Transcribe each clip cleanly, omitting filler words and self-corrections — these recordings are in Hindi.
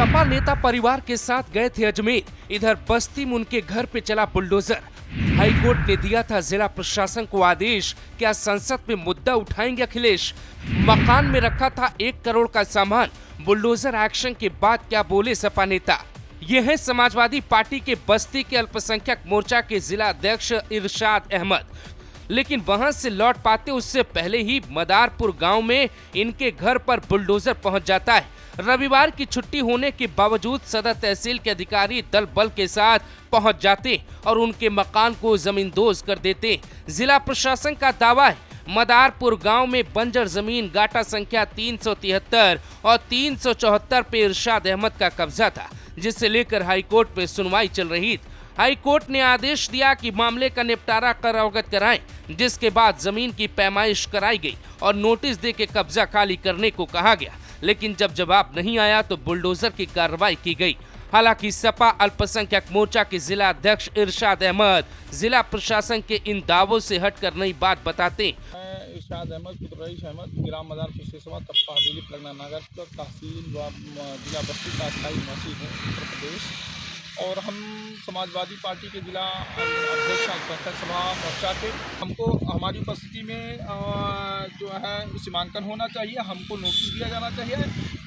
सपा नेता परिवार के साथ गए थे अजमेर, इधर बस्ती में उनके घर पे चला बुलडोजर। हाईकोर्ट ने दिया था जिला प्रशासन को आदेश, क्या संसद में मुद्दा उठाएंगे अखिलेश। मकान में रखा था 1 करोड़ का सामान, बुलडोजर एक्शन के बाद क्या बोले सपा नेता। ये है समाजवादी पार्टी के बस्ती के अल्पसंख्यक मोर्चा के जिला अध्यक्ष इरशाद अहमद। लेकिन वहां से लौट पाते उससे पहले ही मदारपुर गांव में इनके घर पर बुलडोजर पहुंच जाता है। रविवार की छुट्टी होने के बावजूद सदर तहसील के अधिकारी दल बल के साथ पहुंच जाते और उनके मकान को जमींदोज कर देते। जिला प्रशासन का दावा है मदारपुर गांव में बंजर जमीन गाटा संख्या 373 और 374 पे इरशाद अहमद का कब्जा था, जिसे लेकर हाईकोर्ट में सुनवाई चल रही थी। हाईकोर्ट ने आदेश दिया कि मामले का निपटारा कर अवगत कराएं, जिसके बाद जमीन की पैमाइश कराई गई और नोटिस दे के कब्जा खाली करने को कहा गया। लेकिन जब जवाब नहीं आया तो बुलडोजर की कार्रवाई की गई। हालांकि सपा अल्पसंख्यक मोर्चा के जिला अध्यक्ष इरशाद अहमद जिला प्रशासन के इन दावों से हटकर नई बात बताते। इरशाद अहमद पुत्र रईस अहमद ग्राम मदारपुर से तप्पा हवेली परगना नगर तहसील व जिला बस्ती का स्थायी निवासी है उत्तर प्रदेश। और हम समाजवादी पार्टी के जिला अध्यक्ष अल्पसंख्यक सभा मोर्चा थे। हमको हमारी उपस्थिति में जो है सीमांकन होना चाहिए, हमको नोटिस दिया जाना चाहिए।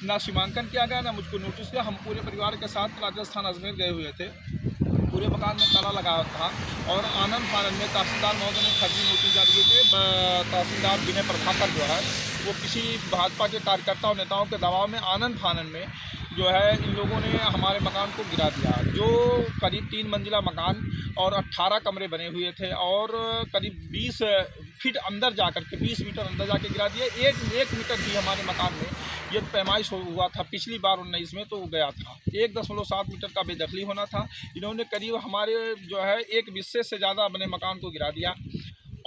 ना सीमांकन किया गया ना मुझको नोटिस दिया। हम पूरे परिवार के साथ राजस्थान अजमेर गए हुए थे। पूरे मकान में ताला लगा था और आनंद फानंद में तहसीलदार महोदय ने फर्जी नोटिस जारी किए थे। तहसीलदार विनय प्रभाकर जो है वो किसी भाजपा के कार्यकर्ताओं नेताओं के दबाव में आनंद फानंद में जो है इन लोगों ने हमारे मकान को गिरा दिया, जो करीब 3 मंजिला मकान और 18 कमरे बने हुए थे और करीब 20 फीट अंदर जाकर के 20 मीटर अंदर जाके गिरा दिए। एक मीटर भी हमारे मकान में ये पैमाइश हुआ था पिछली बार 19 में, तो गया था 1.7 मीटर का बेदखली होना था। इन्होंने करीब हमारे जो है 1 बिस्से से ज़्यादा बने मकान को गिरा दिया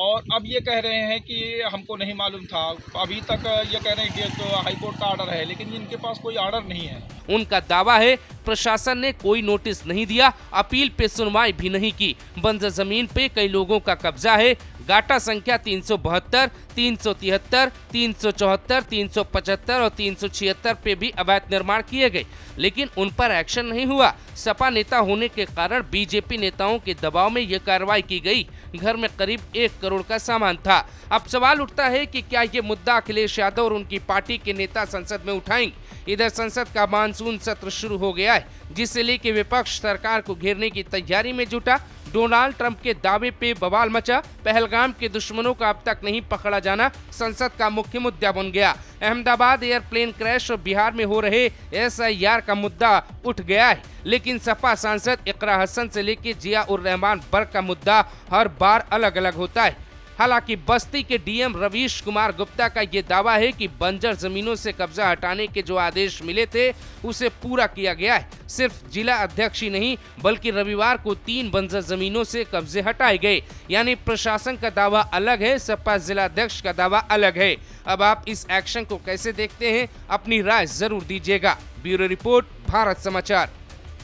और अब ये कह रहे हैं कि हमको नहीं मालूम था। अभी तक ये कह रहे हैं कि तो हाईकोर्ट का ऑर्डर है, लेकिन इनके पास कोई ऑर्डर नहीं है। उनका दावा है प्रशासन ने कोई नोटिस नहीं दिया, अपील पे सुनवाई भी नहीं की। बंजर जमीन पे कई लोगों का कब्जा है। गाटा संख्या 372, 373, 374, 375 और 376 पे भी अवैध निर्माण किए गए, लेकिन उन पर एक्शन नहीं हुआ। सपा नेता होने के कारण बीजेपी नेताओं के दबाव में यह कार्रवाई की गई। घर में करीब 1 करोड़ का सामान था। अब सवाल उठता है कि क्या ये मुद्दा अखिलेश यादव और उनकी पार्टी के नेता संसद में उठाएंगे। इधर संसद का मानसून सत्र शुरू हो गया है, जिसे लेकर विपक्ष सरकार को घेरने की तैयारी में जुटा। डोनाल्ड ट्रंप के दावे पे बवाल मचा। पहलगाम के दुश्मनों का अब तक नहीं पकड़ा जाना संसद का मुख्य मुद्दा बन गया। अहमदाबाद एयरप्लेन क्रैश और बिहार में हो रहे SIR का मुद्दा उठ गया है, लेकिन सपा सांसद इकरा हसन से लेकर जिया उर रहमान बर्ग का मुद्दा हर बार अलग अलग होता है। हालांकि बस्ती के DM रवीश कुमार गुप्ता का ये दावा है कि बंजर जमीनों से कब्जा हटाने के जो आदेश मिले थे उसे पूरा किया गया है। सिर्फ जिला अध्यक्ष ही नहीं बल्कि रविवार को 3 बंजर जमीनों से कब्जे हटाए गए। यानी प्रशासन का दावा अलग है, सपा जिला अध्यक्ष का दावा अलग है। अब आप इस एक्शन को कैसे देखते हैं, अपनी राय जरूर दीजिएगा। ब्यूरो रिपोर्ट, भारत समाचार।